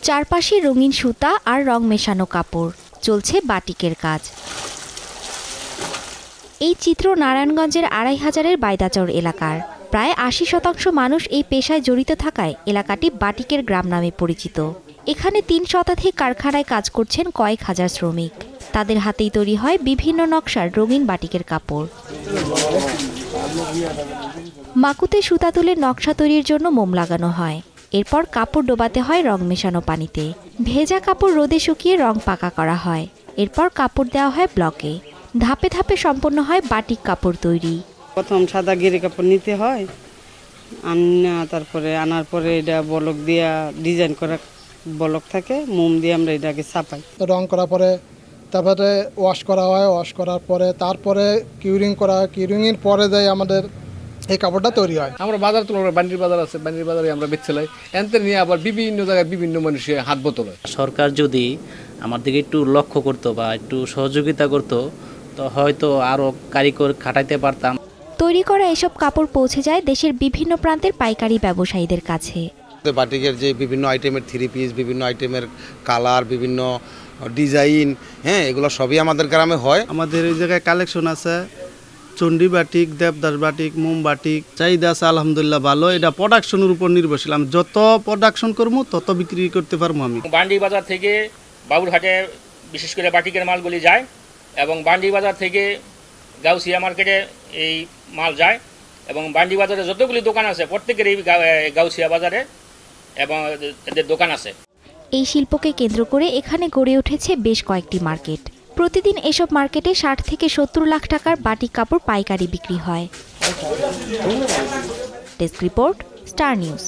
চারপাশে রঙিন সুতা আর রং মেশানো কাপড়, চলছে বাটিকের কাজ। এই চিত্র নারায়ণগঞ্জের ২৫০০-এর বাইদাচর এলাকার। প্রায় ৮০% মানুষ এই পেশায় জড়িত থাকায় এলাকাটি বাটিকের গ্রাম নামে পরিচিত। এখানে ৩ শতাধিক কারখানায় কাজ করছেন কয়েক হাজার শ্রমিক। তাদের হাতেই তৈরি হয় বিভিন্ন নকশার রঙিন বাটিকের কাপড়। মাকুতে সুতা তুলে নকশা তৈরির জন্য মোম লাগানো হয়। এরপর কাপড় ডোবাতে হয় রং মেশানো পানিতে। ভেজা কাপড় রোদে শুকিয়ে রং পাকা করা হয়। এরপর কাপড় দেওয়া হয় ব্লকে। ধাপে ধাপে সম্পন্ন হয় বাটিক কাপড় তৈরি। প্রথম সাদা গিরি কাপড় নিতে হয়, তারপরে আনার পরে এটা বলক দিয়া ডিজাইন করা বলক থাকে, মোম দিয়ে আমরা এটাকে ছাপাই। রং করার পরে তারপরে ওয়াশ করা হয়, ওয়াশ করার পরে তারপরে কিউরিং করা হয়, কিউরিংয়ের পরে যাই আমাদের এই কাপড়টা তৈরি হয়। আমরা বাজার তুলনা বান্ডির বাজার আছে, বান্ডির বাজারে আমরা বেচে লাই, এনতে নিয়ে আবার বিভিন্ন জায়গায় বিভিন্ন মানুষের হাত বোতল হয়। সরকার যদি আমার দিকে একটু লক্ষ্য করতো বা একটু সহযোগিতা করতো তো হয়তো আরও কারিগর খাটাইতে পারতাম। তৈরি করা এসব কাপড় পৌঁছে যায় দেশের বিভিন্ন প্রান্তের পাইকারি ব্যবসায়ীদের কাছে। বাটিকের যে বিভিন্ন আইটেমের 3 পিস, বিভিন্ন আইটেমের কালার, বিভিন্ন ডিজাইন, এগুলো সবই আমাদের গ্রামে হয়। আমাদের এই জায়গায় কালেকশন আছে চণ্ডী বাটিক, দেবদাস বাটিক, মোম বাটিক, চাহিদা আছে আলহামদুলিল্লাহ ভালো। এটা প্রোডাকশনের উপর নির্ভরশীল, আমি যত প্রোডাকশন করবো তত বিক্রি করতে পারবো। আমি বান্ডি বাজার থেকে বাবুরহাটে বিশেষ করে বাটিকের মালগুলি যায় এবং বান্ডি বাজার থেকে গাউসিয়া মার্কেটে এই মাল যায় এবং বান্ডি বাজারে যতগুলি দোকান আছে প্রত্যেকের এই গাউসিয়া বাজারে এবং এদের দোকান আছে। এই শিল্পকে কেন্দ্র করে এখানে গড়ে উঠেছে বেশ কয়েকটি মার্কেট। প্রতিদিন এসব মার্কেটে ৬০ থেকে ৭০ লাখ টাকার বাটিক কাপড় পাইকারি বিক্রি হয়। Desk report, star news.